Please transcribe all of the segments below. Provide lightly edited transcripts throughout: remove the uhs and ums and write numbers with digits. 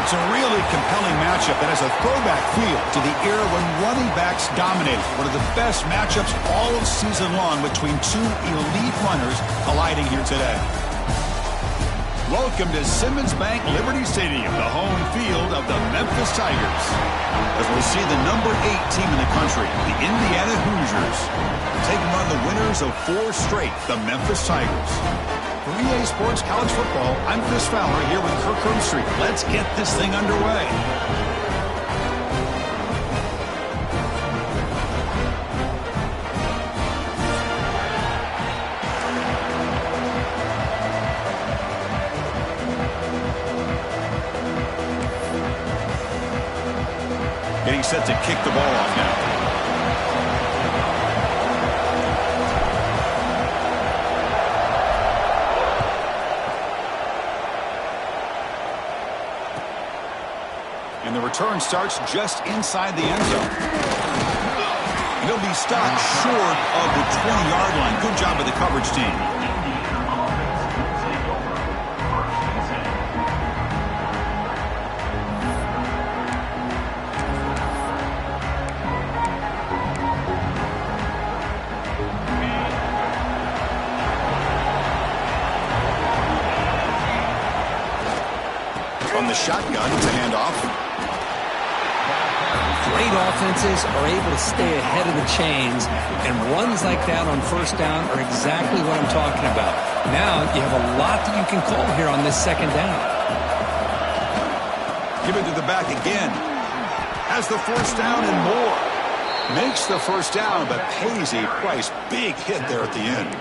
It's a really compelling matchup that has a throwback feel to the era when running backs dominated. One of the best matchups all of season long between two elite runners colliding here today. Welcome to Simmons Bank Liberty Stadium, the home field of the Memphis Tigers. As we'll see the number 8 team in the country, the Indiana Hoosiers, taking on the winners of 4 straight, the Memphis Tigers. For EA Sports College Football, I'm Chris Fowler here with Kirk Herbstreit. Let's get this thing underway. Getting set to kick the ball off now. And the return starts just inside the end zone. He'll be stopped short of the 20-yard line. Good job of the coverage team. From the shotgun, it's a handoff. Great offenses are able to stay ahead of the chains, and runs like that on first down are exactly what I'm talking about. Now you have a lot that you can call here on this second down. Give it to the back again. Has the first down and more. Makes the first down, but pays a price. Big hit there at the end.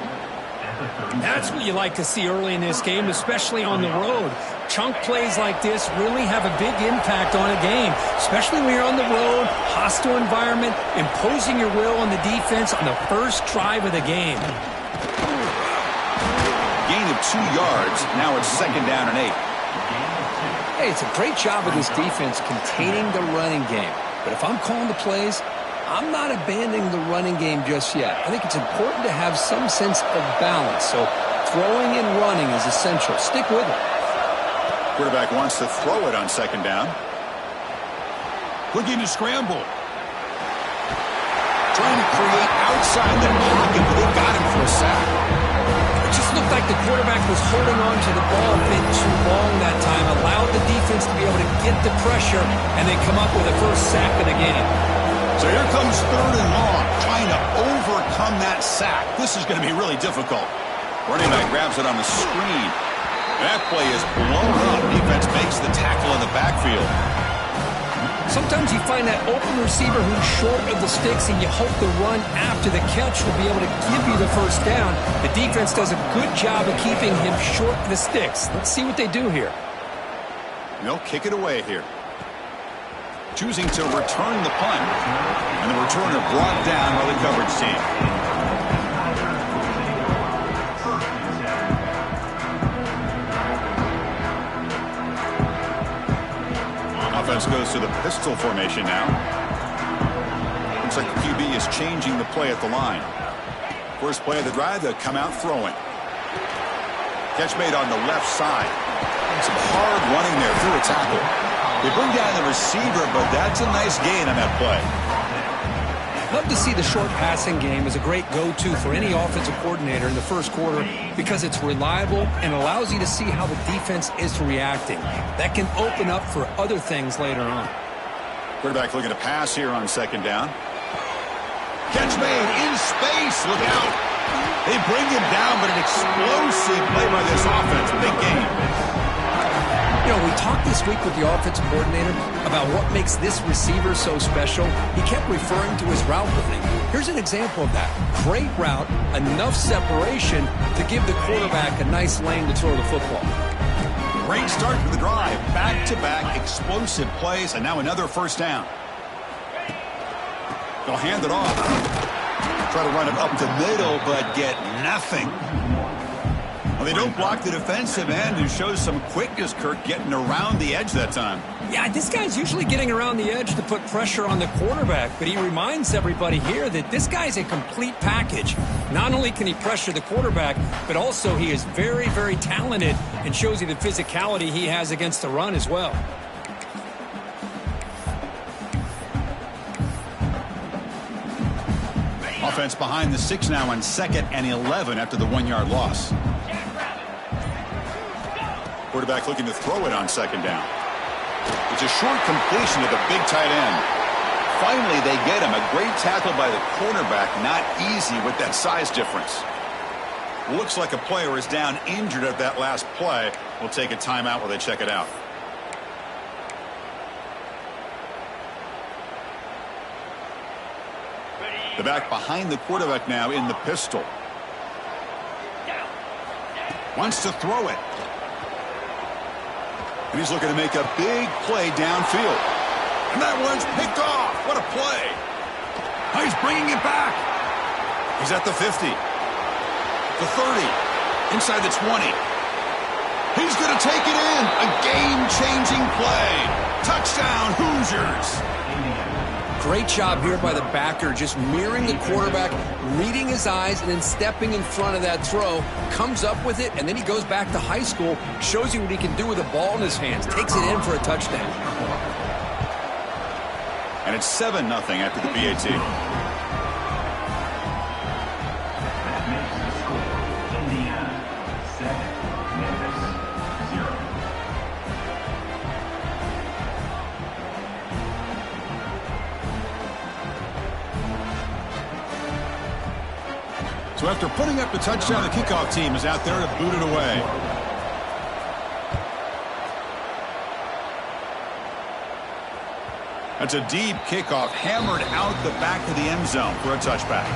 That's what you like to see early in this game, especially on the road. Chunk plays like this really have a big impact on a game, especially when you're on the road, hostile environment, imposing your will on the defense on the first drive of the game. Gain of 2 yards. Now it's second down and 8. Hey, it's a great job of this defense containing the running game. But if I'm calling the plays, I'm not abandoning the running game just yet. I think it's important to have some sense of balance. So throwing and running is essential. Stick with it. Quarterback wants to throw it on second down. Looking to scramble. Trying to create outside the pocket, but they got him for a sack. It just looked like the quarterback was holding on to the ball a bit too long that time, allowed the defense to be able to get the pressure, and then come up with the first sack of the game. So here comes third and long, trying to overcome that sack. This is going to be really difficult. Running back grabs it on the screen. That play is blown up. Defense makes the tackle in the backfield. Sometimes you find that open receiver who's short of the sticks, and you hope the run after the catch will be able to give you the first down. The defense does a good job of keeping him short of the sticks. Let's see what they do here. They'll kick it away here. Choosing to return the punt. And the returner brought down by the coverage team. Offense goes to the pistol formation now. Looks like the QB is changing the play at the line. First play of the drive, they'll come out throwing. Catch made on the left side. Some hard running there through a tackle. They bring down the receiver, but that's a nice gain on that play. Love to see the short passing game as a great go-to for any offensive coordinator in the first quarter because it's reliable and allows you to see how the defense is reacting. That can open up for other things later on. Quarterback looking to pass here on second down. Catch made in space. Look out. They bring him down, but an explosive play by this offense. Big game. You know, we talked this week with the offensive coordinator about what makes this receiver so special. He kept referring to his route running. Here's an example of that. Great route, enough separation to give the quarterback a nice lane to throw the football. Great start to the drive. Back-to-back explosive plays, and now another first down. They'll hand it off. Try to run it up the middle, but get nothing. Well, they don't block the defensive end, who shows some quickness, Kirk, getting around the edge that time. Yeah, this guy's usually getting around the edge to put pressure on the quarterback, but he reminds everybody here that this guy's a complete package. Not only can he pressure the quarterback, but also he is very, very talented and shows you the physicality he has against the run as well. Offense behind the 6 now on 2nd and 11 after the 1-yard loss. Quarterback looking to throw it on 2nd down. It's a short completion to the big tight end. Finally, they get him. A great tackle by the cornerback. Not easy with that size difference. Looks like a player is down injured at that last play. We'll take a timeout while they check it out. The back behind the quarterback now in the pistol. Wants to throw it. And he's looking to make a big play downfield. And that one's picked off. What a play. Oh, he's bringing it back. He's at the 50. The 30. Inside the 20. He's going to take it in. A game-changing play. Touchdown, Hoosiers. Great job here by the backer, just mirroring the quarterback, reading his eyes, and then stepping in front of that throw. Comes up with it, and then he goes back to high school, shows you what he can do with the ball in his hands. Takes it in for a touchdown. And it's 7-0 after the PAT. Indiana 7, Memphis 0. So after putting up the touchdown, the kickoff team is out there to boot it away. That's a deep kickoff, hammered out the back of the end zone for a touchback.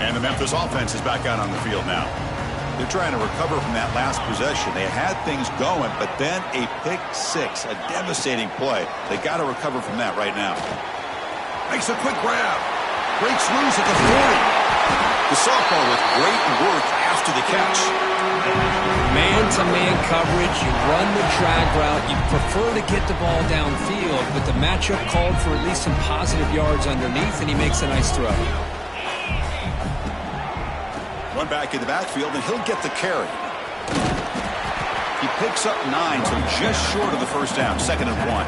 And the Memphis offense is back out on the field now. They're trying to recover from that last possession. They had things going, but then a pick six, a devastating play. They got to recover from that right now. Makes a quick grab. Breaks loose at the 40. The sophomore with great work after the catch. Man-to-man coverage, you run the drag route, you prefer to get the ball downfield, but the matchup called for at least some positive yards underneath, and he makes a nice throw. One back in the backfield, and he'll get the carry. He picks up 9, so just short of the first down, 2nd and 1.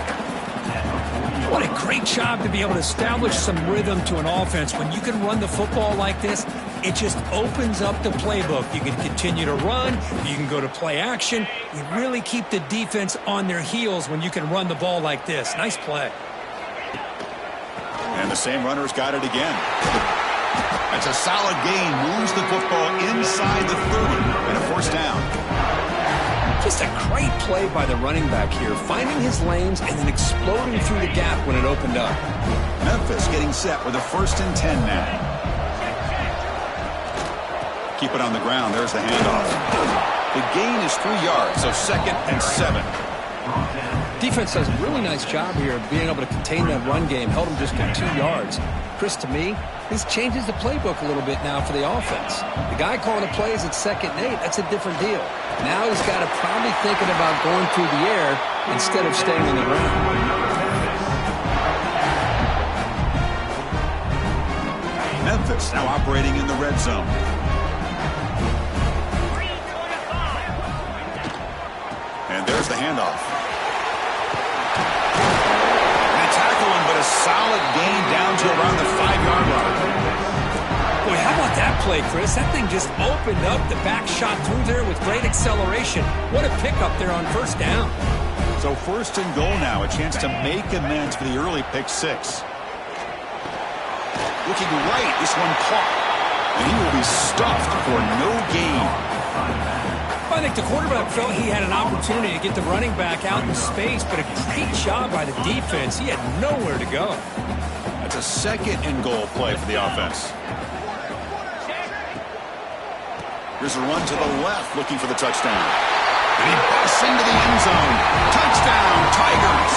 What a great job to be able to establish some rhythm to an offense. When you can run the football like this, it just opens up the playbook. You can continue to run. You can go to play action. You really keep the defense on their heels when you can run the ball like this. Nice play. And the same runner's got it again. That's a solid gain. Moves the football inside the 30 and a first down. Just a great play by the running back here, finding his lanes and then exploding through the gap when it opened up. Memphis getting set with a 1st and 10 now. Keep it on the ground. There's the handoff. The gain is 3 yards, so 2nd and 7. Defense does a really nice job here of being able to contain that run game. Held him just to 2 yards. Chris, to me, this changes the playbook a little bit now for the offense. The guy calling the plays at 2nd and 8, that's a different deal. Now he's got to probably thinking about going through the air instead of staying on the ground. Memphis now operating in the red zone. And there's the handoff. A solid gain down to around the 5-yard line. Boy, how about that play, Chris? That thing just opened up. The back shot through there with great acceleration. What a pickup there on first down. So 1st and goal now, a chance to make amends for the early pick six. Looking right, this one caught. And he will be stuffed for no gain. I think the quarterback felt he had an opportunity to get the running back out in space, but a great job by the defense. He had nowhere to go. That's a 2nd and goal play for the offense. Here's a run to the left, looking for the touchdown. And he busts into the end zone. Touchdown, Tigers.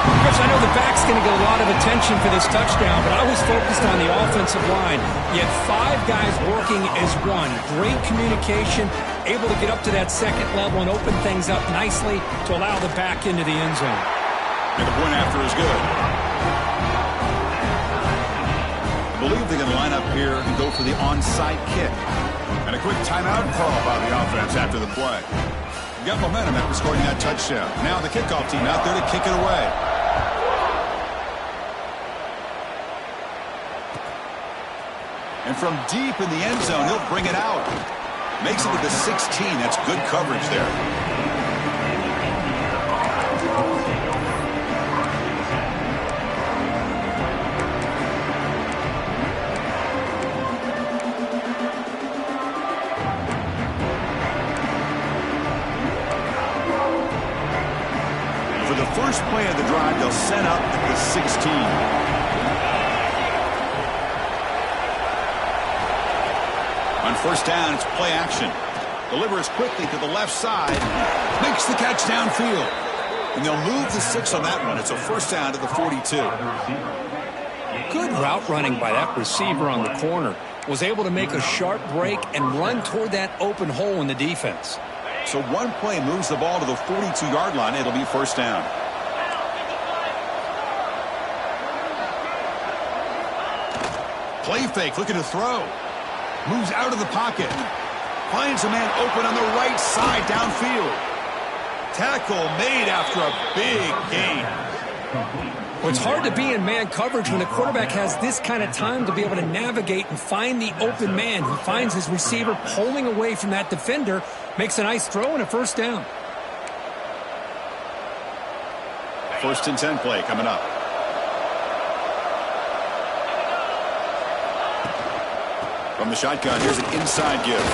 Chris, I know the back's going to get a lot of attention for this touchdown, but I was focused on the offensive line. You had 5 guys working as one. Great communication, able to get up to that 2nd level and open things up nicely to allow the back into the end zone. And the point after is good. I believe they're going to line up here and go for the onside kick. And a quick timeout call by the offense after the play. Got momentum after scoring that touchdown. Now the kickoff team out there to kick it away. And from deep in the end zone, he'll bring it out. Makes it to the 16. That's good coverage there. For the first play of the drive, they'll set up at the 16. On first down, it's play action. Delivers quickly to the left side. Makes the catch downfield. And they'll move the 6 on that one. It's a first down to the 42. Good route running by that receiver on the corner. Was able to make a sharp break and run toward that open hole in the defense. So one play moves the ball to the 42-yard line. It'll be first down. Play fake, looking to throw. Moves out of the pocket. Finds a man open on the right side downfield. Tackle made after a big gain. Well, it's hard to be in man coverage when the quarterback has this kind of time to be able to navigate and find the open man. He finds his receiver pulling away from that defender, makes a nice throw and a first down. First and 10 play coming up. From the shotgun, here's an inside give.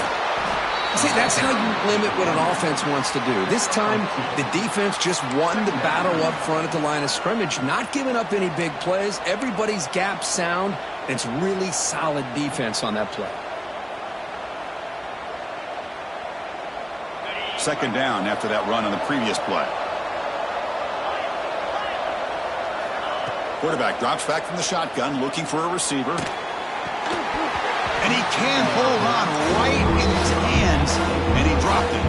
See, that's how you limit what an offense wants to do. This time, the defense just won the battle up front at the line of scrimmage, not giving up any big plays. Everybody's gap sound. It's really solid defense on that play. Second down after that run on the previous play. Quarterback drops back from the shotgun, looking for a receiver. And he can hold on right in his hands, and he dropped it.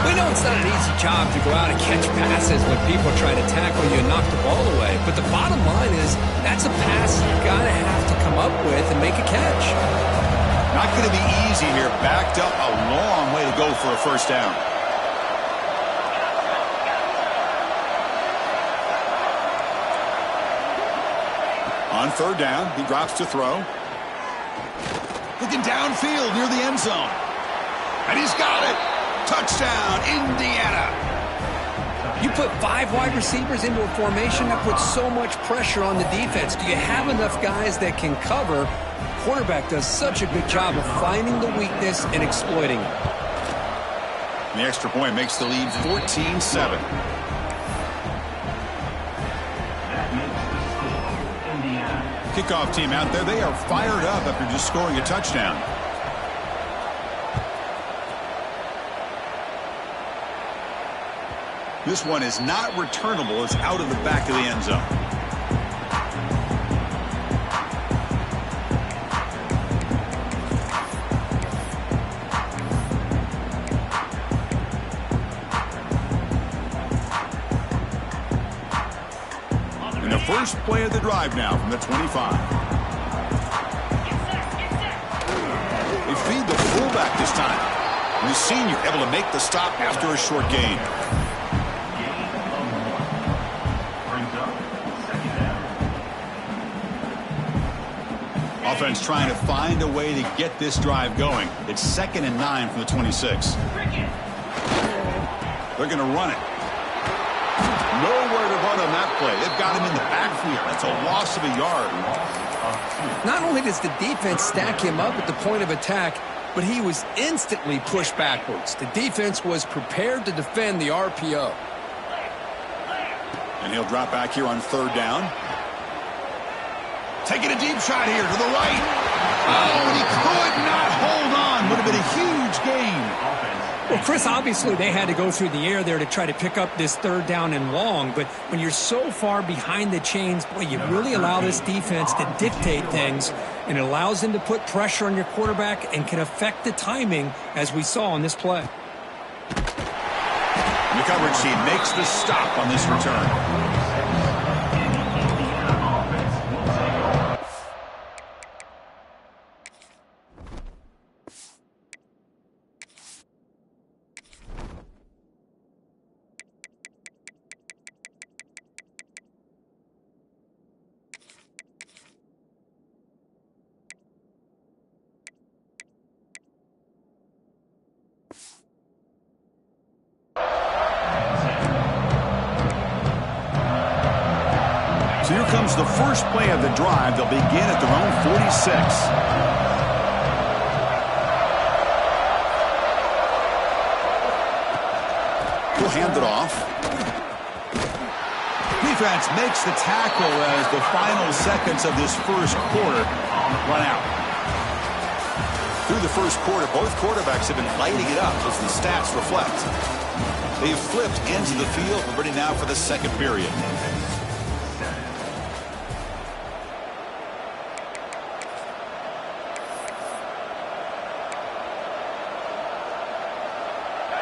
We know it's not an easy job to go out and catch passes when people try to tackle you and knock the ball away. But the bottom line is that's a pass you've got to have to come up with and make a catch. Not going to be easy here. Backed up a long way to go for a first down. On third down, he drops to throw. Looking downfield near the end zone. And he's got it. Touchdown, Indiana. You put 5 wide receivers into a formation that puts so much pressure on the defense. Do you have enough guys that can cover? Quarterback does such a good job of finding the weakness and exploiting it. The extra point makes the lead 14-7. Kickoff team out there, they are fired up after just scoring a touchdown. This one is not returnable. It's out of the back of the end zone. First play of the drive now from the 25. They feed the fullback this time. And the senior able to make the stop after a short gain. Offense trying to find a way to get this drive going. It's 2nd and 9 from the 26. They're going to run it. Nowhere to run on that play. They've got him in the backfield. That's a loss of a yard. Not only does the defense stack him up at the point of attack, but he was instantly pushed backwards. The defense was prepared to defend the RPO. And he'll drop back here on third down. Taking a deep shot here to the right. Oh, and he could not hold on. Would have been a huge gain. Well, Chris, obviously they had to go through the air there to try to pick up this third down and long, but when you're so far behind the chains, boy, you really allow this defense to dictate things, and it allows them to put pressure on your quarterback and can affect the timing, as we saw on this play. The coverage team makes the stop on this return. So here comes the first play of the drive. They'll begin at their own 46. We'll hand it off. Defense makes the tackle as the final seconds of this first quarter run out. Through the first quarter, both quarterbacks have been lighting it up as the stats reflect. They've flipped ends of the field. We're ready now for the second period.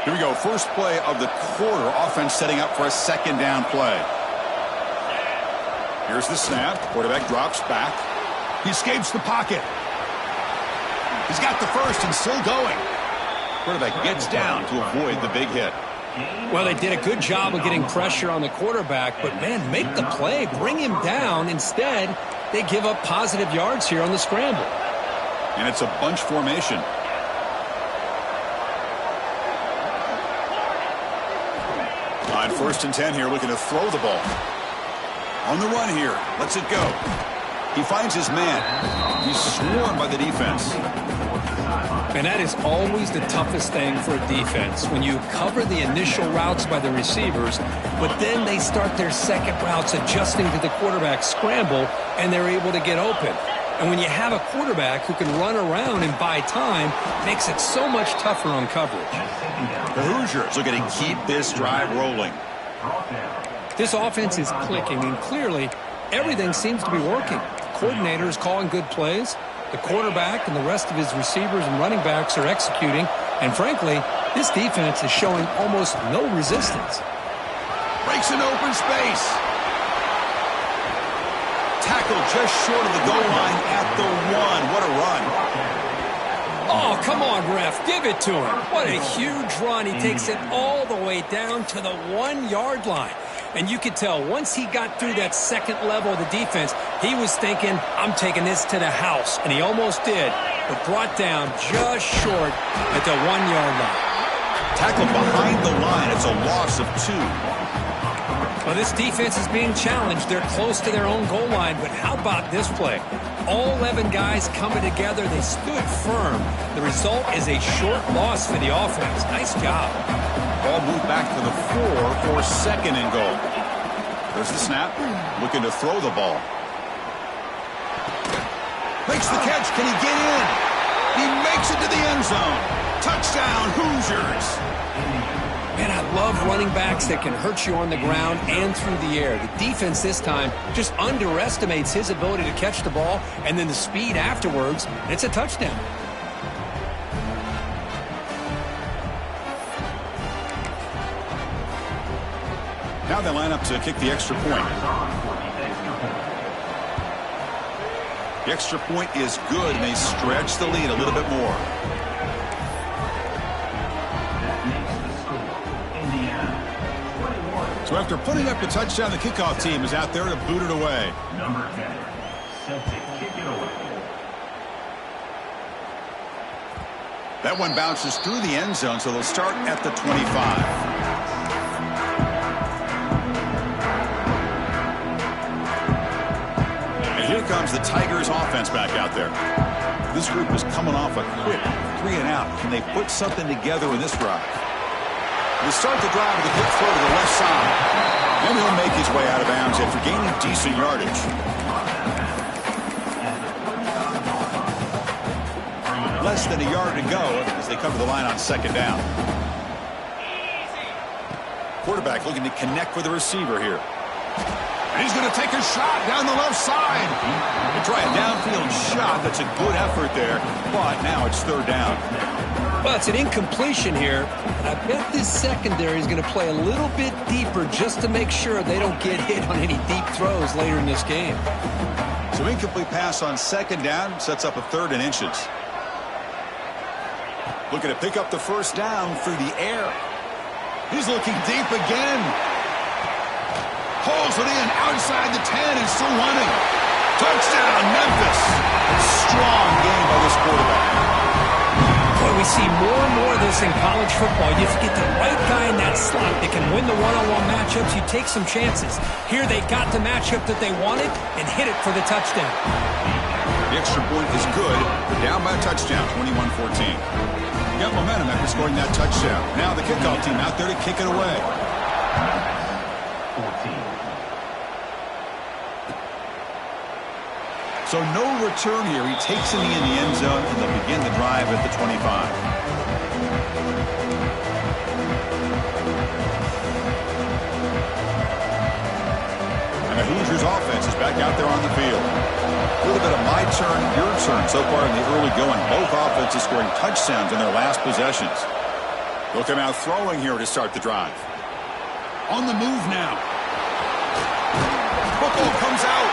Here we go. First play of the quarter. Offense setting up for a second down play. Here's the snap. Quarterback drops back. He escapes the pocket. He's got the first and still going. Quarterback gets down to avoid the big hit. Well, they did a good job of getting pressure on the quarterback, but, man, make the play. Bring him down. Instead, they give up positive yards here on the scramble. And it's a bunch formation. On 1st and 10 here, looking to throw the ball. On the run here. Lets it go. He finds his man. He's swarmed by the defense. And that is always the toughest thing for a defense, when you cover the initial routes by the receivers, but then they start their second routes adjusting to the quarterback scramble, and they're able to get open. And when you have a quarterback who can run around and buy time, it makes it so much tougher on coverage. The Hoosiers are going to keep this drive rolling. This offense is clicking, and clearly everything seems to be working. The coordinator is calling good plays. The quarterback and the rest of his receivers and running backs are executing. And frankly, this defense is showing almost no resistance. Breaks an open space. Tackle just short of the goal line at the 1. What a run. Oh, come on, ref. Give it to him. What a huge run. He takes it all the way down to the 1-yard line. And you could tell once he got through that second level of the defense, he was thinking, I'm taking this to the house. And he almost did, but brought down just short at the 1-yard line. Tackled behind the line. It's a loss of 2. Well, this defense is being challenged. They're close to their own goal line, but how about this play? All 11 guys coming together. They stood firm. The result is a short loss for the offense. Nice job. Ball moved back to the 4 for second and goal. There's the snap. Looking to throw the ball. Makes the catch. Can he get in? He makes it to the end zone. Touchdown, Hoosiers. Man, I love running backs that can hurt you on the ground and through the air. The defense this time just underestimates his ability to catch the ball, and then the speed afterwards, it's a touchdown. Now they line up to kick the extra point. The extra point is good, and they stretch the lead a little bit more. So after putting up the touchdown, the kickoff team is out there to boot it away. Number 10, set to kick it away. That one bounces through the end zone, so they'll start at the 25. Here comes the Tigers offense back out there. This group is coming off a quick 3-and-out. Can they put something together in this drive? They start the drive with a quick throw to the left side. Then he'll make his way out of bounds after gaining decent yardage. Less than a yard to go as they come to the line on second down. Quarterback looking to connect with the receiver here. And he's going to take a shot down the left side. They try a downfield shot. That's a good effort there, but now it's third down. Well, it's an incompletion here. And I bet this secondary is going to play a little bit deeper just to make sure they don't get hit on any deep throws later in this game. So incomplete pass on second down sets up a 3rd and inches. Looking to pick up the first down through the air. He's looking deep again. Pulls it in outside the 10 and still running. Touchdown, Memphis. Strong game by this quarterback. Boy, we see more and more of this in college football. You get the right guy in that slot that can win the one-on-one matchups. You take some chances. Here they got the matchup that they wanted and hit it for the touchdown. The extra point is good. They're down by a touchdown, 21-14. Got momentum after scoring that touchdown. Now the kickoff team out there to kick it away. 14. So no return here. He takes it in the end zone, and they'll begin the drive at the 25. And the Hoosiers offense is back out there on the field. A little bit of my turn, your turn so far in the early going. Both offenses scoring touchdowns in their last possessions. They'll come out throwing here to start the drive. On the move now. Football comes out.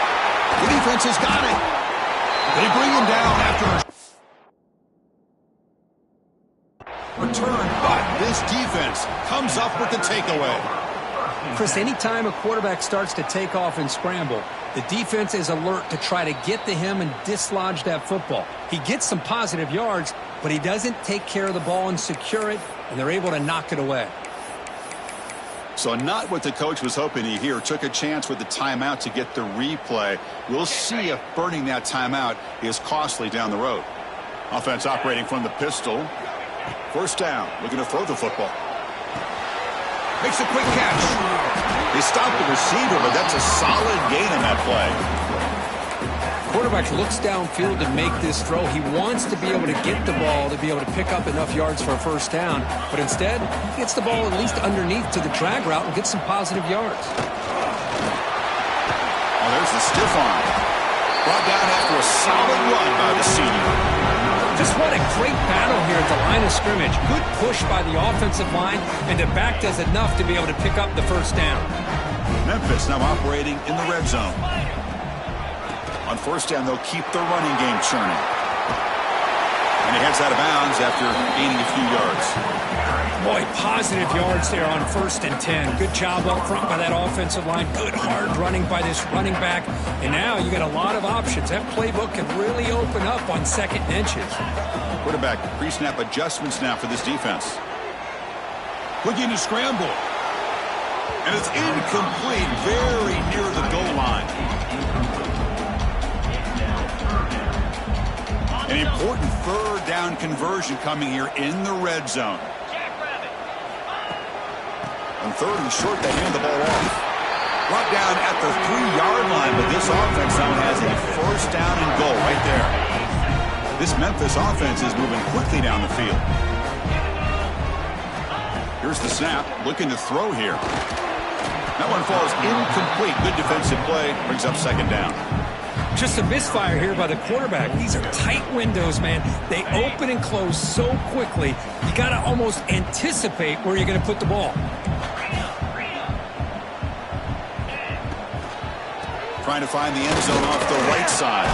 The defense has got it. They bring him down after a return, but this defense comes up with the takeaway. Chris, anytime a quarterback starts to take off and scramble, the defense is alert to try to get to him and dislodge that football. He gets some positive yards, but he doesn't take care of the ball and secure it, and they're able to knock it away. So not what the coach was hoping to hear. Took a chance with the timeout to get the replay. We'll see if burning that timeout is costly down the road. Offense operating from the pistol. First down, looking to throw the football. Makes a quick catch. They stop the receiver, but that's a solid gain on that play. Quarterback looks downfield to make this throw. He wants to be able to get the ball to be able to pick up enough yards for a first down, but instead he gets the ball at least underneath to the drag route and gets some positive yards. Oh, there's the stiff arm. Brought down after a solid run by the senior. Just what a great battle here at the line of scrimmage. Good push by the offensive line, and the back does enough to be able to pick up the first down. Memphis now operating in the red zone. On first down, they'll keep the running game churning. And he heads out of bounds after gaining a few yards. Boy, positive yards there on 1st and 10. Good job up front by that offensive line. Good hard running by this running back. And now you got a lot of options. That playbook can really open up on 2nd and inches. Quarterback pre-snap adjustments now for this defense. Looking to scramble. And it's incomplete, very near the goal line. An important 3rd down conversion coming here in the red zone. On 3rd and short, they hand the ball off. Brought down at the 3-yard line, but this offense now has a first down and goal right there. This Memphis offense is moving quickly down the field. Here's the snap, looking to throw here. That one falls incomplete. Good defensive play, brings up 2nd down. Just a misfire here by the quarterback. These are tight windows, man. They open and close so quickly, you got to almost anticipate where you're going to put the ball. Trying to find the end zone off the right side.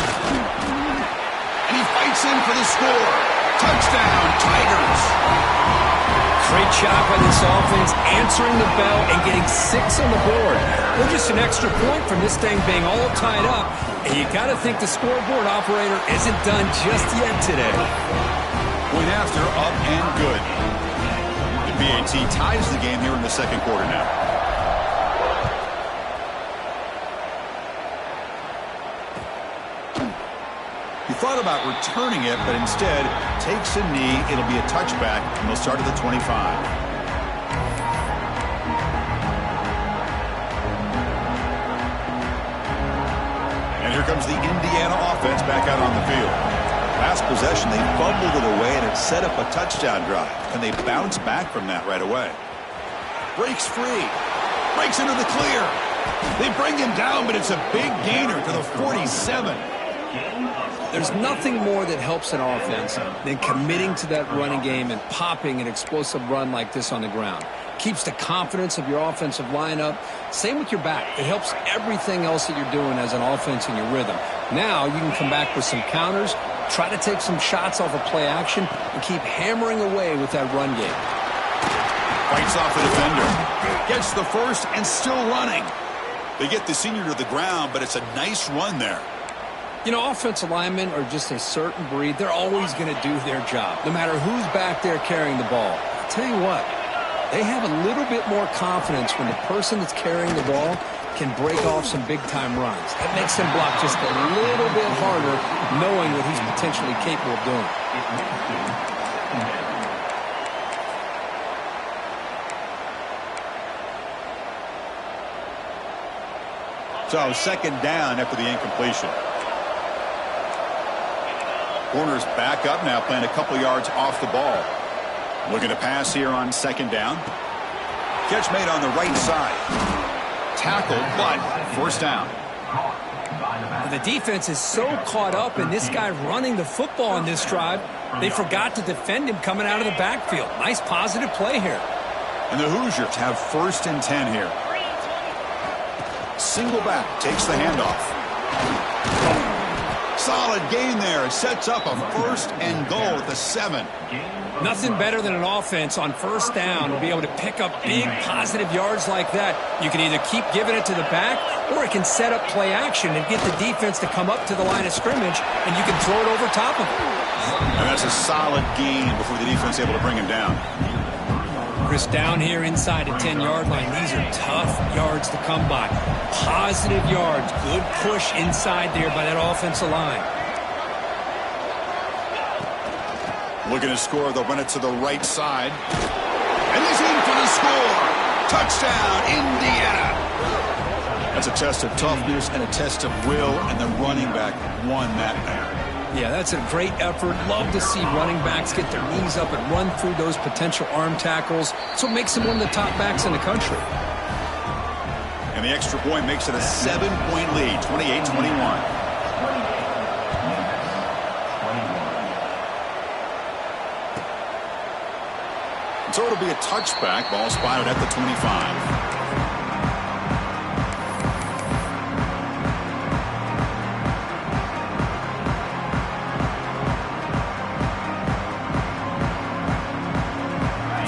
And he fights in for the score. Touchdown, Tigers. Great job by this offense, answering the bell and getting 6 on the board. We're just an extra point from this thing being all tied up. And you got to think the scoreboard operator isn't done just yet today. Point after, up and good. The BAT ties the game here in the 2nd quarter now. He thought about returning it, but instead takes a knee. It'll be a touchback, and they'll start at the 25. And here comes the Indiana offense back out on the field. Last possession, they fumbled it away, and it set up a touchdown drive. And they bounce back from that right away. Breaks free. Breaks into the clear. They bring him down, but it's a big gainer to the 47. There's nothing more that helps an offense than committing to that running game and popping an explosive run like this on the ground. Keeps the confidence of your offensive lineup. Same with your back. It helps everything else that you're doing as an offense in your rhythm. Now you can come back with some counters, try to take some shots off of play action, and keep hammering away with that run game. Fights off the defender. Gets the first and still running. They get the senior to the ground, but it's a nice run there. You know, offensive linemen are just a certain breed. They're always going to do their job, no matter who's back there carrying the ball. I'll tell you what, they have a little bit more confidence when the person that's carrying the ball can break off some big-time runs. That makes them block just a little bit harder, knowing what he's potentially capable of doing. So second down after the incompletion. Corner's back up now, playing a couple yards off the ball. Looking to pass here on second down. Catch made on the right side. Tackled, but first down. The defense is so caught up in this guy running the football in this drive, they forgot to defend him coming out of the backfield. Nice positive play here. And the Hoosiers have first and 10 here. Single back, takes the handoff. Solid gain there. It sets up a first and goal at the 7. Nothing better than an offense on first down to be able to pick up big positive yards like that. You can either keep giving it to the back, or it can set up play action and get the defense to come up to the line of scrimmage, and you can throw it over top of them. And that's a solid gain before the defense is able to bring him down. Chris, down here inside the 10-yard line, these are tough yards to come by. Positive yards, good push inside there by that offensive line. Looking to score, they'll run it to the right side. And he's in for the score. Touchdown, Indiana. That's a test of toughness and a test of will, and the running back won that man. Yeah, that's a great effort. Love to see running backs get their knees up and run through those potential arm tackles. So it makes him one of the top backs in the country. And the extra point makes it a 7-point lead, 28-21. So it'll be a touchback. Ball spotted at the 25.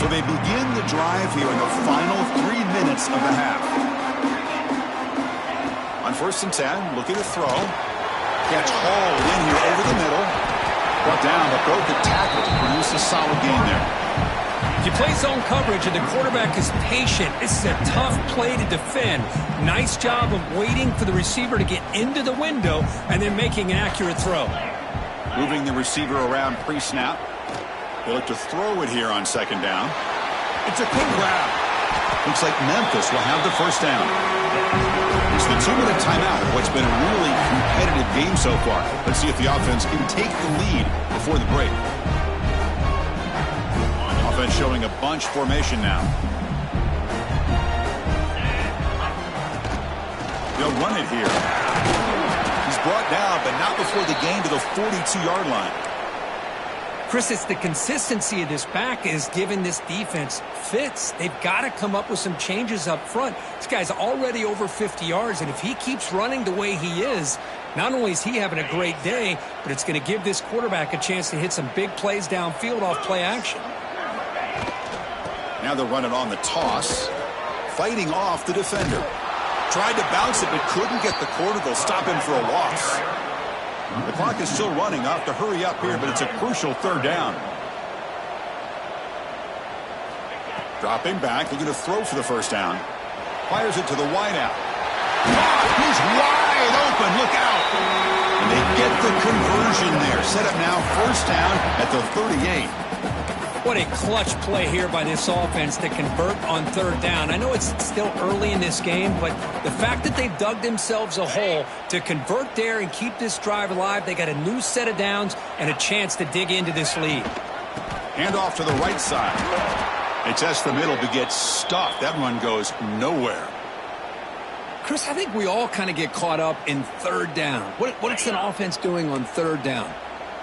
So they begin the drive here in the final 3 minutes of the half. On first and 10, looking to throw. Catch hauled in here over the middle. Brought down, but broke the tackle to produce a solid gain there. If you play zone coverage and the quarterback is patient, this is a tough play to defend. Nice job of waiting for the receiver to get into the window and then making an accurate throw. Moving the receiver around pre-snap. They look to throw it here on second down. It's a quick grab. Looks like Memphis will have the first down. It's the 2-minute timeout of what's been a really competitive game so far. Let's see if the offense can take the lead before the break. Offense showing a bunch formation now. They'll run it here. He's brought down, but not before the gain to the 42-yard line. Chris, it's the consistency of this back is giving this defense fits. They've got to come up with some changes up front. This guy's already over 50 yards, and if he keeps running the way he is, not only is he having a great day, but it's going to give this quarterback a chance to hit some big plays downfield off play action. Now they'll run it on the toss. Fighting off the defender. Tried to bounce it, but couldn't get the corner. They'll stop him for a loss. The clock is still running. I'll have to hurry up here, but it's a crucial third down. Dropping back, looking to throw for the first down. Fires it to the wideout. He's wide open. Look out. And they get the conversion there. Set up now first down at the 38. What a clutch play here by this offense to convert on third down. I know it's still early in this game, but the fact that they've dug themselves a hole to convert there and keep this drive alive, they got a new set of downs and a chance to dig into this lead. Handoff to the right side. They test the middle but get stuffed. That run goes nowhere. Chris, I think we all kind of get caught up in third down. What's an offense doing on third down?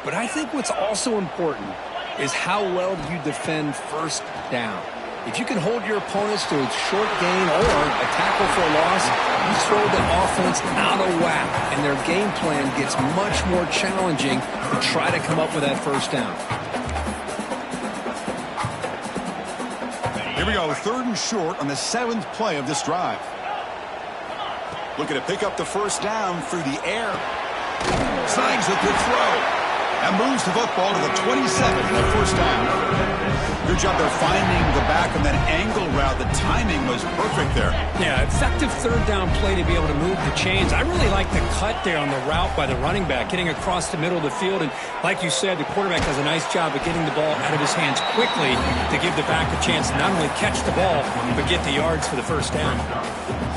But I think what's also important is how well do you defend first down. If you can hold your opponents to a short gain or a tackle for a loss, you throw the offense out of whack, and their game plan gets much more challenging to try to come up with that first down. Here we go, third and short on the 7th play of this drive. Looking to pick up the first down through the air. Signs with the throw. And moves the football to the 27 in the first down. Good job there finding the back on that angle route. The timing was perfect there. Yeah, effective third down play to be able to move the chains. I really like the cut there on the route by the running back, getting across the middle of the field. And like you said, the quarterback does a nice job of getting the ball out of his hands quickly to give the back a chance to not only catch the ball, but get the yards for the first down.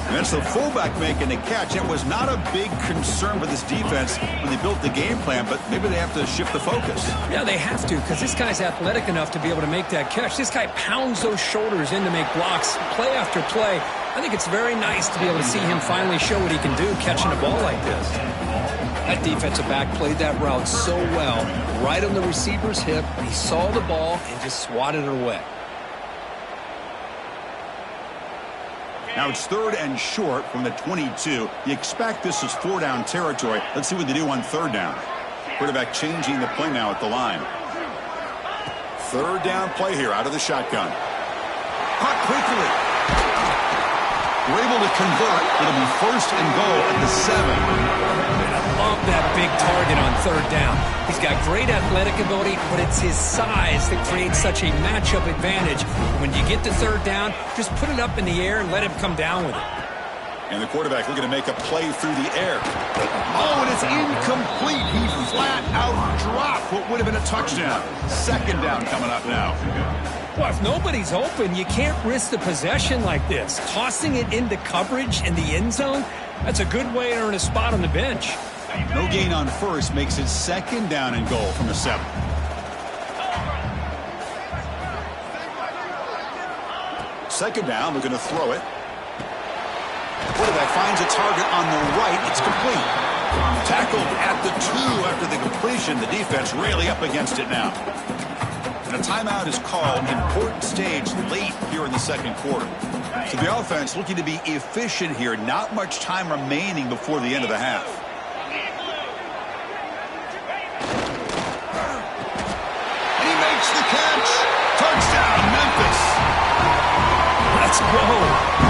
And that's the fullback making the catch. It was not a big concern for this defense when they built the game plan, but maybe they have to shift the focus. Yeah, they have to, because this guy's athletic enough to be able to make that catch. This guy pounds those shoulders in to make blocks play after play. I think it's very nice to be able to see him finally show what he can do catching a ball like this. That defensive back played that route so well. Right on the receiver's hip. He saw the ball and just swatted it away. Now it's 3rd and short from the 22. You expect this is 4-down territory. Let's see what they do on 3rd down. Quarterback changing the play now at the line. 3rd down play here out of the shotgun. Caught quickly. We're able to convert. It'll be 1st and goal at the 7. Love that big target on 3rd down. He's got great athletic ability, but it's his size that creates such a matchup advantage. When you get to 3rd down, just put it up in the air and let him come down with it. And the quarterback looking to make a play through the air. Oh, and it's incomplete. He flat out dropped what would have been a touchdown. 2nd down coming up now. Well, if nobody's open, you can't risk the possession like this. Tossing it into coverage in the end zone, that's a good way to earn a spot on the bench. No gain on 1st makes it 2nd down and goal from the 7. Second down, we're going to throw it. Quarterback finds a target on the right. It's complete. Tackled at the 2 after the completion. The defense really up against it now. And a timeout is called. Important stage late here in the 2nd quarter. So the offense looking to be efficient here. Not much time remaining before the end of the half. And he makes the catch. Touchdown, Memphis. Let's go.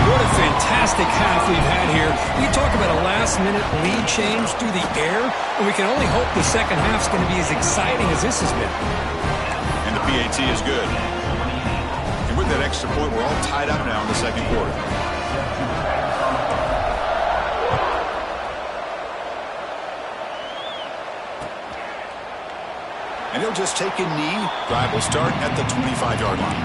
What a fantastic half we've had here. You talk about a last-minute lead change through the air, and we can only hope the second half's going to be as exciting as this has been. And the PAT is good. And with that extra point, we're all tied up now in the 2nd quarter. And he'll just take a knee. Drive will start at the 25-yard line.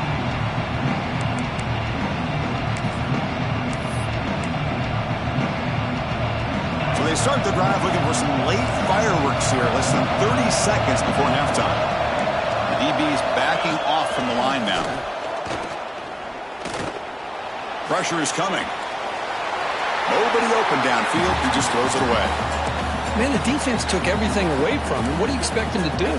So they start the drive looking for some late fireworks here. Less than 30 seconds before halftime. The DB's backing off from the line now. Pressure is coming. Nobody open downfield. He just throws it away. Man, the defense took everything away from him. What do you expect him to do?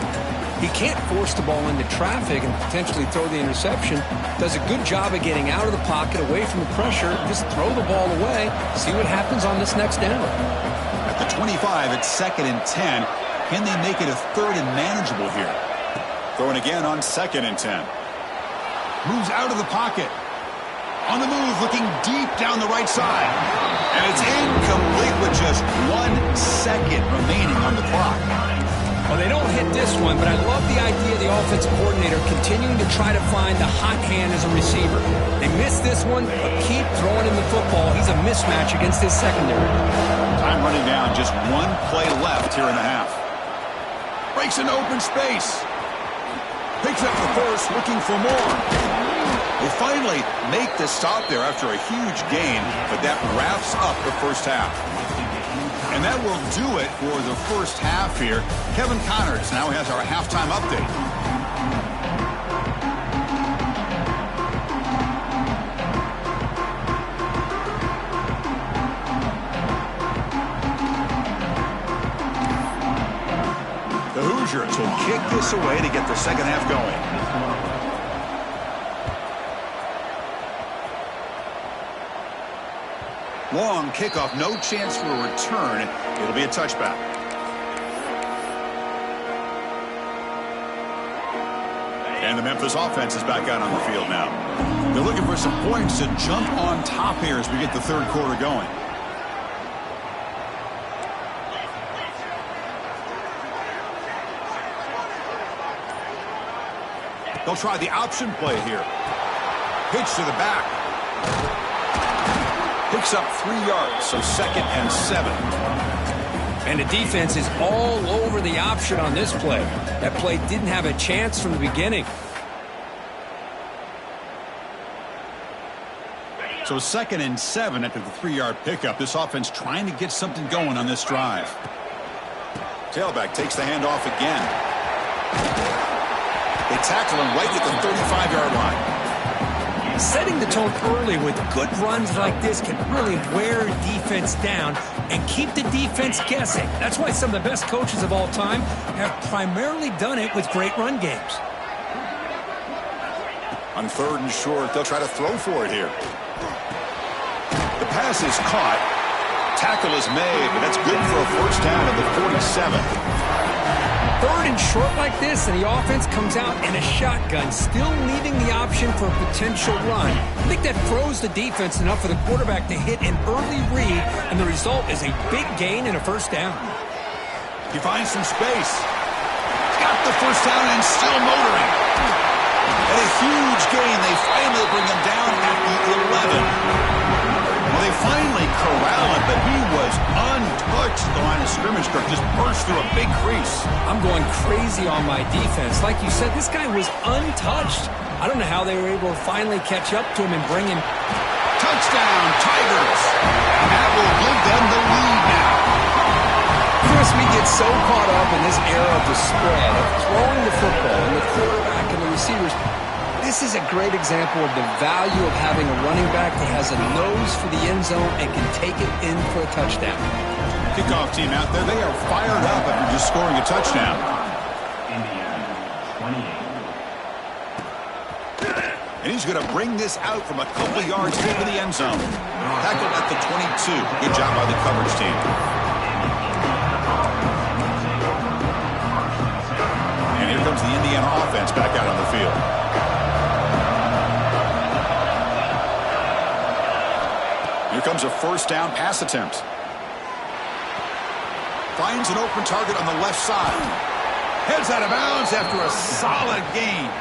He can't force the ball into traffic and potentially throw the interception. Does a good job of getting out of the pocket, away from the pressure. Just throw the ball away. See what happens on this next down. At the 25, it's 2nd and 10. Can they make it a 3rd and manageable here? Throwing again on 2nd and 10. Moves out of the pocket. On the move, looking deep down the right side. And it's incomplete with just 1 second remaining on the clock. Well, they don't hit this one, but I love the idea of the offensive coordinator continuing to try to find the hot hand as a receiver. They missed this one, but keep throwing him the football. He's a mismatch against his secondary. Time running down, just 1 play left here in the half. Breaks an open space. Picks up the first, looking for more. They finally make the stop there after a huge gain, but that wraps up the first half. And that will do it for the first half here. Kevin Connors now has our halftime update. The Hoosiers will kick this away to get the second half going. Long kickoff, no chance for a return. It'll be a touchback. And the Memphis offense is back out on the field now. They're looking for some points to jump on top here as we get the 3rd quarter going. They'll try the option play here. Pitch to the back. Picks up 3 yards, so 2nd and 7. And the defense is all over the option on this play. That play didn't have a chance from the beginning. So 2nd and 7 after the 3-yard pickup. This offense trying to get something going on this drive. Tailback takes the handoff again. They tackle him right at the 35-yard line. Setting the tone early with good runs like this can really wear defense down and keep the defense guessing. That's why some of the best coaches of all time have primarily done it with great run games. On 3rd and short, they'll try to throw for it here. The pass is caught. Tackle is made, but that's good for a first down at the 47. 3rd and short like this, and the offense comes out in a shotgun, still leaving the option for a potential run. I think that throws the defense enough for the quarterback to hit an early read, and the result is a big gain and a first down. He finds some space. Got the first down and still motoring. And a huge gain. They finally bring him down at the 11. Well, they finally corral him, but he was untouched. The line of scrimmage, Kirk, just burst through a big crease. I'm going crazy on my defense. Like you said, this guy was untouched. I don't know how they were able to finally catch up to him and bring him. Touchdown, Tigers. And that will give them the lead now. Chris, we get so caught up in this era of the spread, of throwing the football and the quarterback and the receivers. This is a great example of the value of having a running back that has a nose for the end zone and can take it in for a touchdown. Kickoff team out there, they are fired up after just scoring a touchdown. Indiana, 28. And he's going to bring this out from a couple yards into the end zone. Tackled at the 22. Good job by the coverage team. And here comes the Indiana offense back out on the field. Here comes a first down pass attempt. Finds an open target on the left side. Heads out of bounds after a solid gain.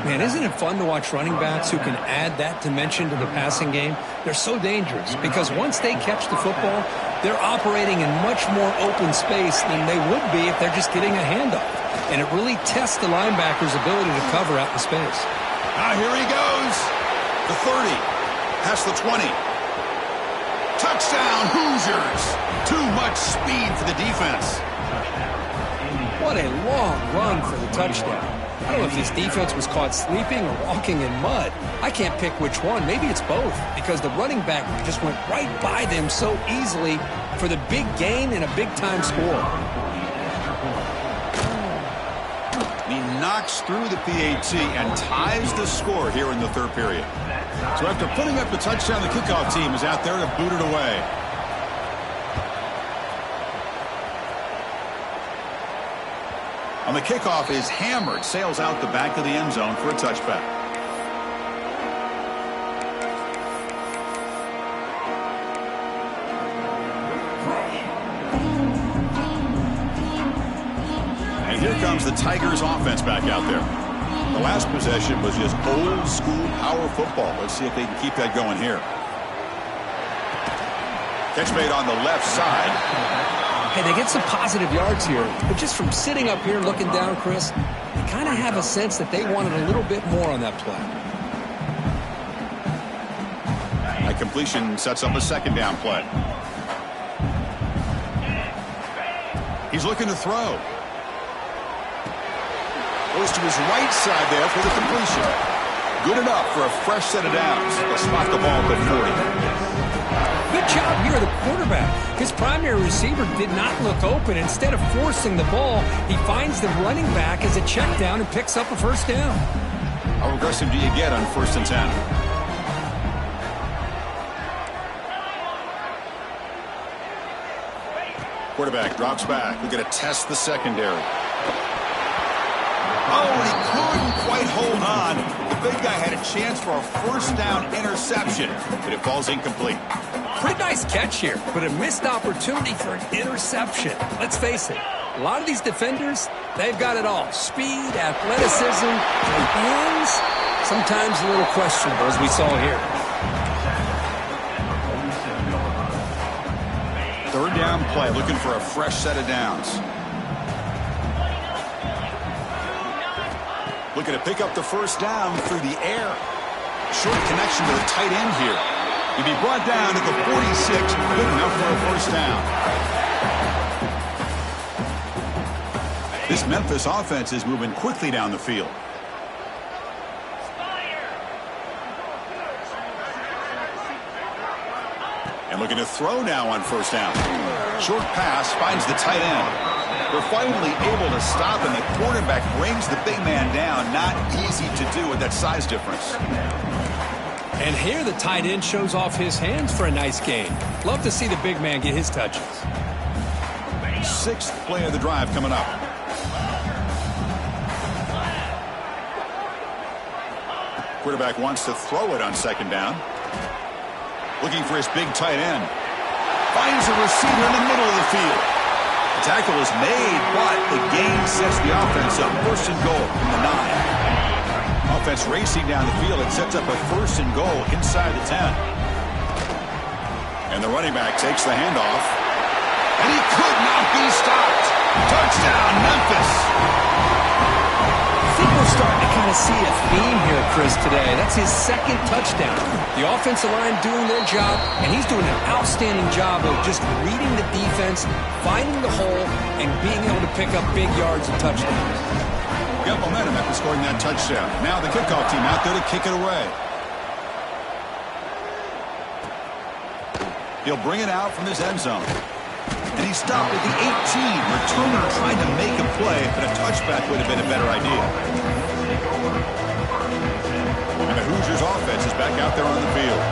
Man, isn't it fun to watch running backs who can add that dimension to the passing game? They're so dangerous because once they catch the football, they're operating in much more open space than they would be if they're just getting a handoff. And it really tests the linebacker's ability to cover out in space. Now here he goes. The 30. Past the 20. Touchdown, Hoosiers. Too much speed for the defense. What a long run for the touchdown. I don't know if this defense was caught sleeping or walking in mud. I can't pick which one. Maybe it's both because the running back just went right by them so easily for the big gain and a big-time score. He knocks through the PAT and ties the score here in the 3rd period. So after putting up the touchdown, the kickoff team is out there to boot it away. On the kickoff is hammered, sails out the back of the end zone for a touchback. And here comes the Tigers offense back out there. The last possession was just old school power football. Let's see if they can keep that going here. Catch made on the left side. Hey, they get some positive yards here, but just from sitting up here looking down, Chris, you kind of have a sense that they wanted a little bit more on that play. A completion sets up a 2nd down play. He's looking to throw. Goes to his right side there for the completion. Good enough for a fresh set of downs. They'll spot the ball at the 40. Good job here, the quarterback. His primary receiver did not look open. Instead of forcing the ball, he finds the running back as a check down and picks up a first down. How aggressive do you get on 1st and 10? Quarterback drops back. We're going to test the secondary. Oh, and he couldn't quite hold on. The big guy had a chance for a first down interception, but it falls incomplete. Pretty nice catch here, but a missed opportunity for an interception. Let's face it, A lot of these defenders, they've got it all. Speed, athleticism, great hands. Sometimes a little questionable, as we saw here. Third down play, looking for a fresh set of downs. Looking to pick up the first down through the air. Short connection to the tight end here. He'll be brought down at the 46. Good enough for a first down. This Memphis offense is moving quickly down the field. And looking to throw now on first down. Short pass finds the tight end. They're finally able to stop, and the quarterback brings the big man down. Not easy to do with that size difference. And here the tight end shows off his hands for a nice gain. Love to see the big man get his touches. Sixth play of the drive coming up. Quarterback wants to throw it on second down. Looking for his big tight end. Finds a receiver in the middle of the field. The tackle is made, but the gain sets the offense up. First and goal from the 9. Offense racing down the field. It sets up a first and goal inside the 10. And the running back takes the handoff. And he could not be stopped. Touchdown, Memphis. I think we're starting to kind of see a theme here, Chris, today. That's his second touchdown. The offensive line doing their job, and he's doing an outstanding job of just reading the defense, finding the hole, and being able to pick up big yards and touchdowns. Got momentum after scoring that touchdown. Now the kickoff team out there to kick it away. He'll bring it out from his end zone. And he stopped at the 18. Returner trying to make a play, but a touchback would have been a better idea. And the Hoosiers offense is back out there on the field.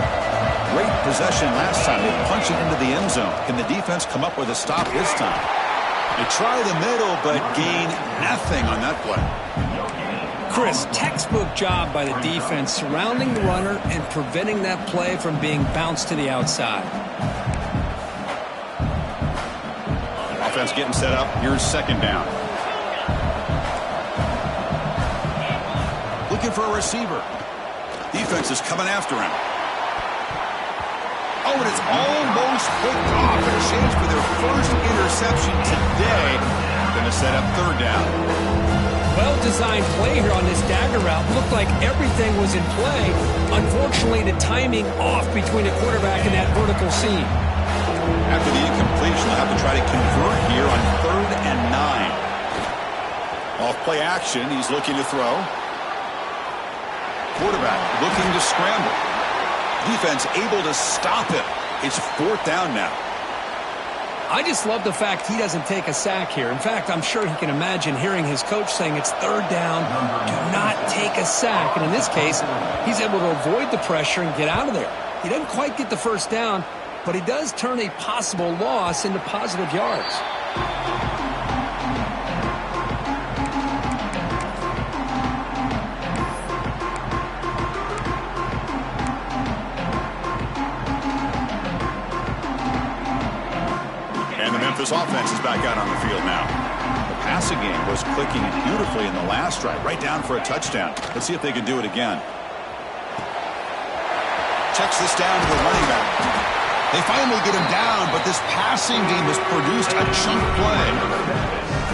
Great possession last time. They punch it into the end zone. Can the defense come up with a stop this time? They try the middle, but gain nothing on that play. Chris, textbook job by the defense surrounding the runner and preventing that play from being bounced to the outside. Offense getting set up. Here's second down. Looking for a receiver. Defense is coming after him. Oh, and it's almost picked off. And a chance for their first interception today. Going to set up third down. Well-designed play here on this dagger route. Looked like everything was in play. Unfortunately, the timing off between the quarterback and that vertical seam. After the incompletion, they'll have to try to convert here on 3rd and 9. Off play action, he's looking to throw. Quarterback looking to scramble. Defense able to stop him. It's 4th down now. I just love the fact he doesn't take a sack here. In fact, I'm sure he can imagine hearing his coach saying it's 3rd down, do not take a sack. And in this case, he's able to avoid the pressure and get out of there. He doesn't quite get the first down, but he does turn a possible loss into positive yards. And the Memphis offense is back out on the field now. The passing game was clicking beautifully in the last drive, right down for a touchdown. Let's see if they can do it again. Checks this down to the running back. They finally get him down, but this passing game has produced a chunk play.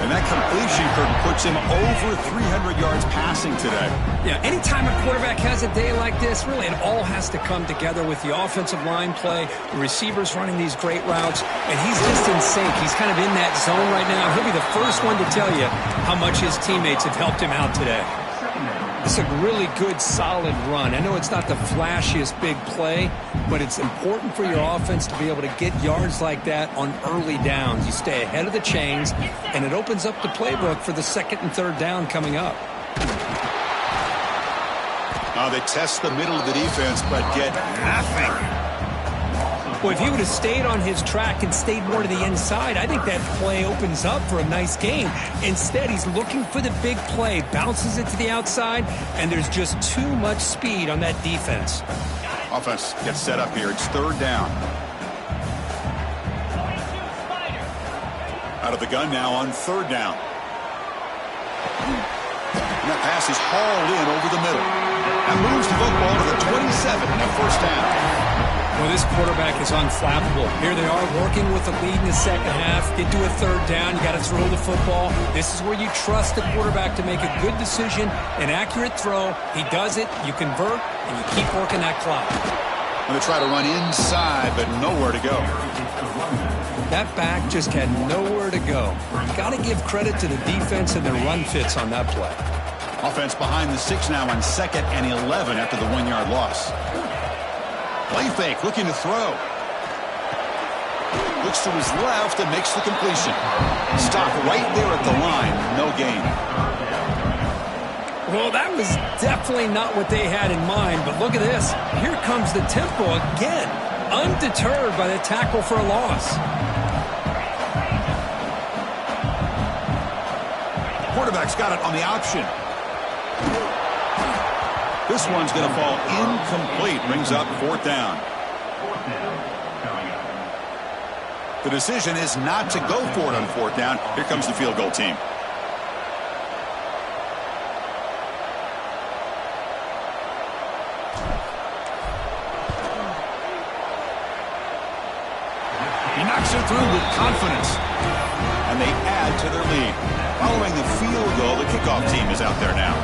And that completion puts him over 300 yards passing today. Yeah, anytime a quarterback has a day like this, really it all has to come together with the offensive line play, the receivers running these great routes, and he's just in sync. He's kind of in that zone right now. He'll be the first one to tell you how much his teammates have helped him out today. It's a really good, solid run. I know it's not the flashiest big play, but it's important for your offense to be able to get yards like that on early downs. You stay ahead of the chains, and it opens up the playbook for the 2nd and 3rd down coming up. They test the middle of the defense, but get nothing. Well, if he would have stayed on his track and stayed more to the inside, I think that play opens up for a nice game. Instead, he's looking for the big play, bounces it to the outside, and there's just too much speed on that defense. Offense gets set up here. It's 3rd down. Out of the gun now on third down. And that pass is hauled in over the middle. That moves the football to the 27 and a first down. Well, this quarterback is unflappable. Here they are working with a lead in the second half. Get to a third down. You got to throw the football. This is where you trust the quarterback to make a good decision, an accurate throw. He does it. You convert, and you keep working that clock. Going to try to run inside, but nowhere to go. That back just had nowhere to go. Got to give credit to the defense and their run fits on that play. Offense behind the 6 now on 2nd and 11 after the 1-yard loss. Play fake, looking to throw. Looks to his left and makes the completion. Stop right there at the line. No gain. Well, that was definitely not what they had in mind, but look at this. Here comes the tempo again. Undeterred by the tackle for a loss. Quarterback's got it on the option. This one's going to fall incomplete. Brings up 4th down. The decision is not to go for it on 4th down. Here comes the field goal team. He knocks it through with confidence. And they add to their lead. Following the field goal, the kickoff team is out there now.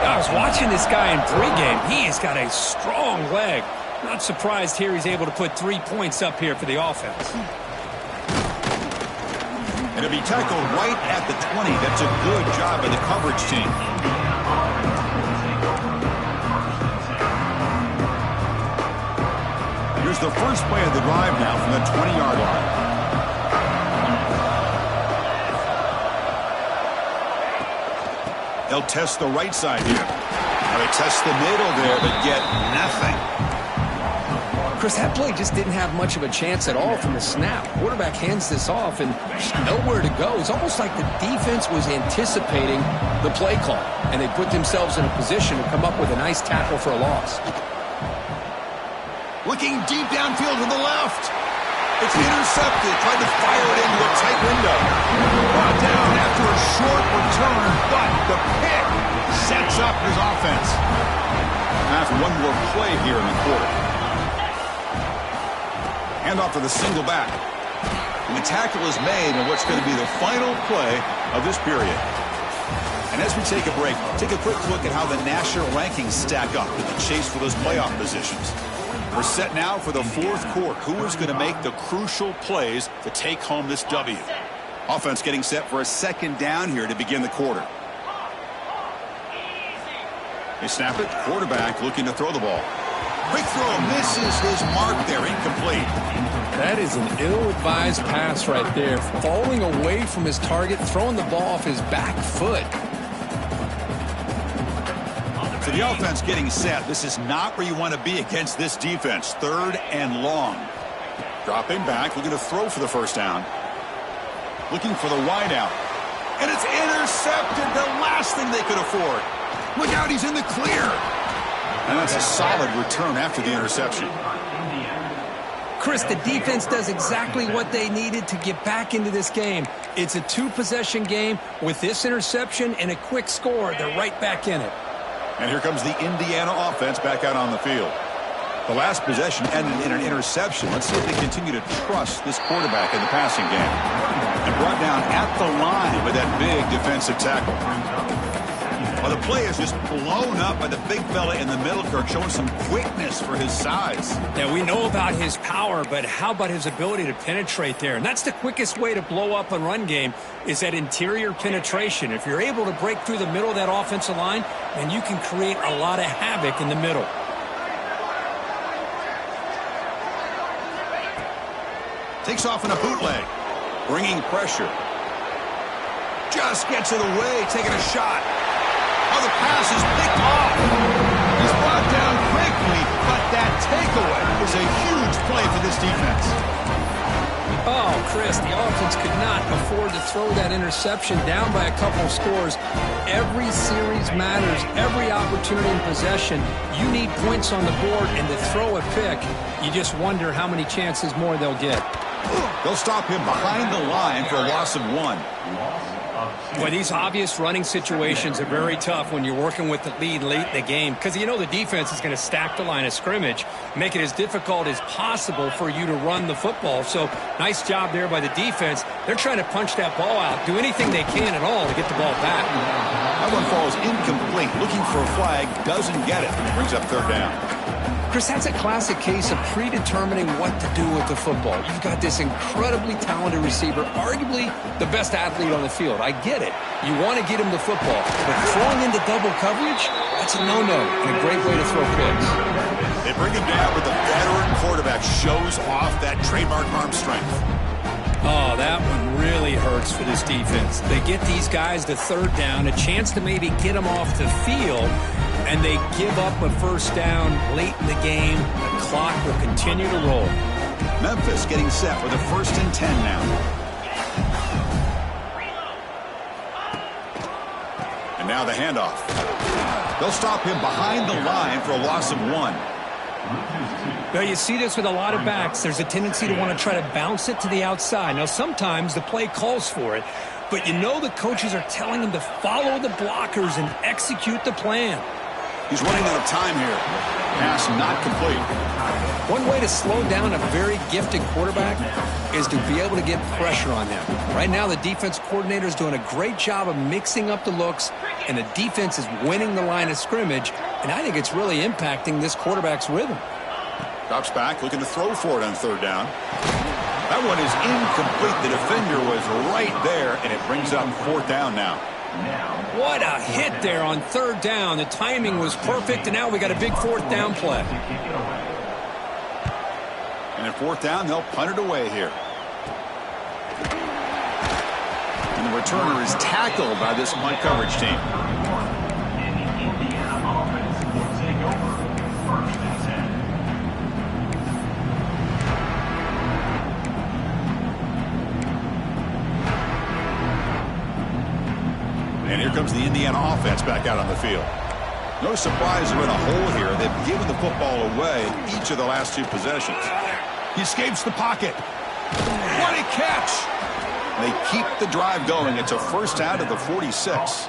I was watching this guy in pregame. He has got a strong leg. Not surprised here he's able to put 3 points up here for the offense. And to be tackled right at the 20, that's a good job by the coverage team. Here's the first play of the drive now from the 20-yard line. They'll test the right side here. Now they test the middle there, but get nothing. Chris, that play just didn't have much of a chance at all from the snap. Quarterback hands this off and there's nowhere to go. It's almost like the defense was anticipating the play call, and they put themselves in a position to come up with a nice tackle for a loss. Looking deep downfield to the left. It's intercepted. Tried to fire it into a tight window. Brought down after a short return, but the pick sets up his offense. After one more play here in the quarter. Hand off to the single back. And the tackle is made on what's going to be the final play of this period. And as we take a break, take a quick look at how the national rankings stack up in the chase for those playoff positions. We're set now for the 4th quarter. Who is going to make the crucial plays to take home this W? Offense getting set for a 2nd down here to begin the quarter. They snap it. Quarterback looking to throw the ball. Quick throw, misses his mark there, incomplete. That is an ill-advised pass right there. Falling away from his target, throwing the ball off his back foot. So the offense getting set. This is not where you want to be against this defense. 3rd and long. Dropping back, looking to throw for the first down. Looking for the wide out. And it's intercepted, the last thing they could afford. Look out, he's in the clear. And that's a solid return after the interception. Chris, the defense does exactly what they needed to get back into this game. It's a 2-possession game. With this interception and a quick score, they're right back in it. And here comes the Indiana offense back out on the field. The last possession ended in an interception. Let's see if they continue to trust this quarterback in the passing game. And brought down at the line with that big defensive tackle. Well, the play is just blown up by the big fella in the middle, Kirk, showing some quickness for his size. Yeah, we know about his power, but how about his ability to penetrate there? And that's the quickest way to blow up a run game is that interior penetration. If you're able to break through the middle of that offensive line, then you can create a lot of havoc in the middle. Takes off in a bootleg, bringing pressure. Just gets it away, taking a shot. Oh, the pass is picked off. He's brought down quickly, but that takeaway is a huge play for this defense. Oh, Chris, the offense could not afford to throw that interception down by a couple of scores. Every series matters. Every opportunity in possession. You need points on the board, and to throw a pick, you just wonder how many chances more they'll get. They'll stop him behind the line for a loss of 1. Boy, these obvious running situations are very tough when you're working with the lead late in the game because you know the defense is going to stack the line of scrimmage, make it as difficult as possible for you to run the football. So nice job there by the defense. They're trying to punch that ball out, do anything they can at all to get the ball back. That one falls incomplete. Looking for a flag, doesn't get it. Brings up 3rd down. Chris, that's a classic case of predetermining what to do with the football. You've got this incredibly talented receiver, arguably the best athlete on the field. I get it. You want to get him the football, but throwing into double coverage, that's a no-no and a great way to throw picks. They bring him down, but the veteran quarterback shows off that trademark arm strength. Oh, that one really hurts for this defense. They get these guys to 3rd down, a chance to maybe get them off the field, and they give up a 1st down late in the game. The clock will continue to roll. Memphis getting set for the 1st and 10 now. And now the handoff. They'll stop him behind the line for a loss of 1. Well, you see this with a lot of backs. There's a tendency to want to try to bounce it to the outside. Now, sometimes the play calls for it, but you know the coaches are telling him to follow the blockers and execute the plan. He's running out of time here. Pass not complete. One way to slow down a very gifted quarterback is to be able to get pressure on them. Right now, the defense coordinator is doing a great job of mixing up the looks, and the defense is winning the line of scrimmage, and I think it's really impacting this quarterback's rhythm. Drops back, looking to throw for it on 3rd down. That one is incomplete. The defender was right there, and it brings up 4th down now. What a hit there on 3rd down. The timing was perfect, and now we got a big 4th down play. And at 4th down, they'll punt it away here. And the returner is tackled by this punt coverage team. And here comes the Indiana offense back out on the field. No surprise they're in a hole here. They've given the football away each of the last 2 possessions. He escapes the pocket. What a catch! They keep the drive going. It's a 1st down at the 46.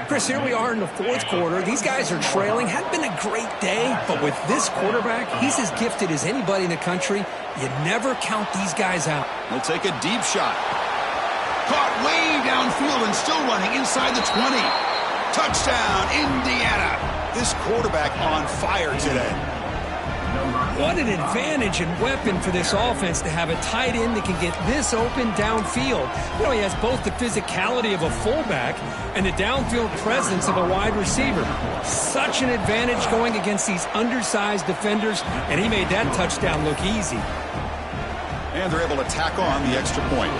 Chris, here we are in the 4th quarter. These guys are trailing. Hadn't been a great day, but with this quarterback, he's as gifted as anybody in the country. You never count these guys out. He'll take a deep shot. Caught way downfield and still running inside the 20. Touchdown, Indiana. This quarterback on fire today. What an advantage and weapon for this offense to have a tight end that can get this open downfield. You know, he has both the physicality of a fullback and the downfield presence of a wide receiver. Such an advantage going against these undersized defenders, and he made that touchdown look easy. And they're able to tack on the extra point.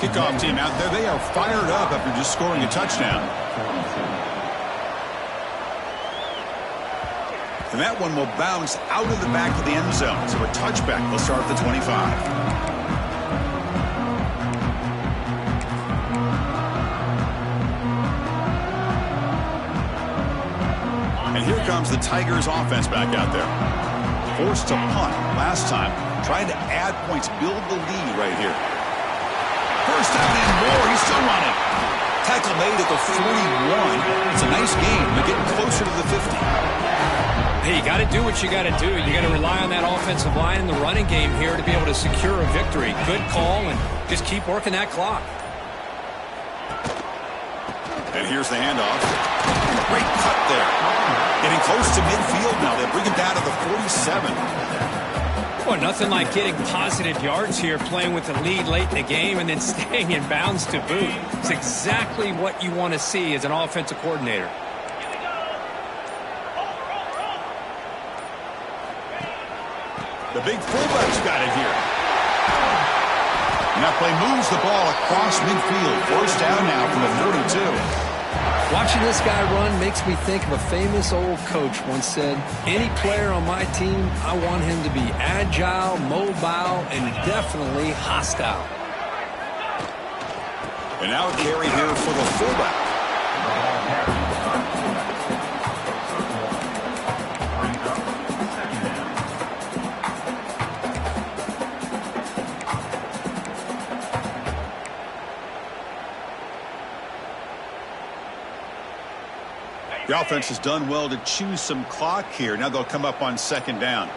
Kickoff team out there, they are fired up after just scoring a touchdown. And that one will bounce out of the back of the end zone. So a touchback will start at the 25. And here comes the Tigers offense back out there. Forced to punt last time. Trying to add points, build the lead right here. First down and more. He's still running. Tackle made at the 41. It's a nice game. They're getting closer to the 50. Hey, you got to do what you got to do. You got to rely on that offensive line in the running game here to be able to secure a victory. Good call, and just keep working that clock. And here's the handoff. Great cut there. Getting close to midfield now. They bring him down to the 47. Well, nothing like getting positive yards here, playing with the lead late in the game, and then staying in bounds to boot. It's exactly what you want to see as an offensive coordinator. The big fullback's got it here. And that play moves the ball across midfield. First down now from the 42. Watching this guy run makes me think of a famous old coach once said, any player on my team, I want him to be agile, mobile, and definitely hostile. And now a carry here for the fullback. The offense has done well to choose some clock here. Now they'll come up on second down.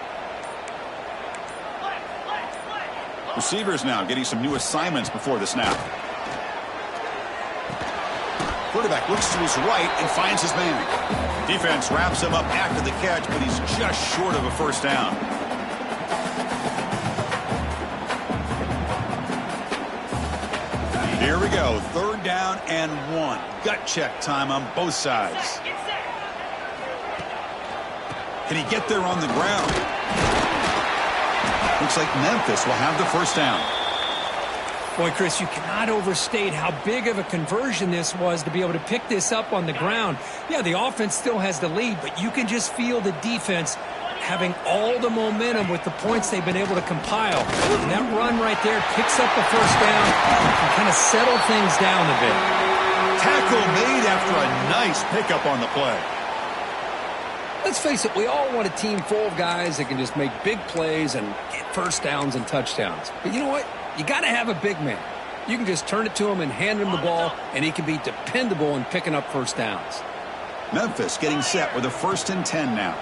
Receivers now getting some new assignments before the snap. Quarterback looks to his right and finds his man. Defense wraps him up after the catch, but he's just short of a first down. Here we go. Third down and 1. Gut check time on both sides. Can he get there on the ground? Looks like Memphis will have the first down. Boy, Chris, you cannot overstate how big of a conversion this was to be able to pick this up on the ground. Yeah, the offense still has the lead, but you can just feel the defense having all the momentum with the points they've been able to compile. And that run right there picks up the first down and kind of settle things down a bit. Tackle made after a nice pickup on the play. Let's face it, we all want a team full of guys that can just make big plays and get first downs and touchdowns. But you know what? You got to have a big man. You can just turn it to him and hand him the ball, and he can be dependable in picking up first downs. Memphis getting set with a 1st and 10 now.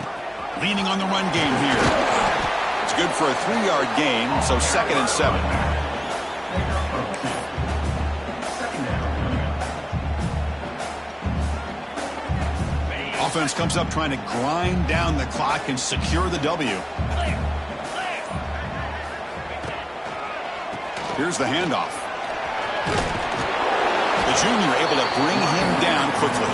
Leaning on the run game here. It's good for a 3-yard gain, so 2nd and 7. Offense comes up trying to grind down the clock and secure the W. Here's the handoff. The junior able to bring him down quickly.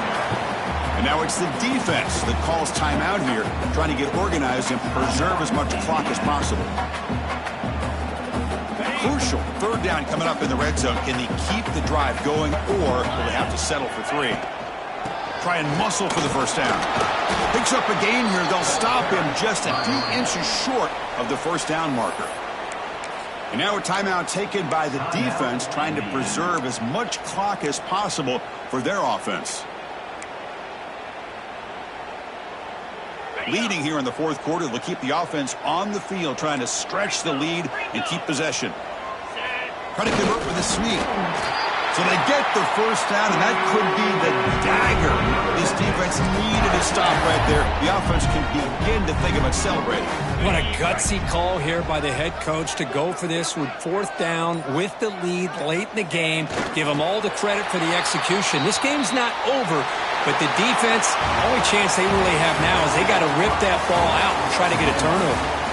And now it's the defense that calls timeout here, trying to get organized and preserve as much clock as possible. Crucial 3rd down coming up in the red zone. Can they keep the drive going, or will they have to settle for 3? Try and muscle for the first down. Picks up a gain here. They'll stop him just a few inches short of the first down marker. And now a timeout taken by the defense, trying to preserve as much clock as possible for their offense. Leading here in the 4th quarter, they'll keep the offense on the field, trying to stretch the lead and keep possession. Try to convert with a sweep. So they get the first down, and that could be the dagger this defense needed to stop right there. The offense can begin to think about celebrating. What a gutsy call here by the head coach to go for this with 4th down with the lead late in the game. Give them all the credit for the execution. This game's not over, but the defense, the only chance they really have now is they got to rip that ball out and try to get a turnover.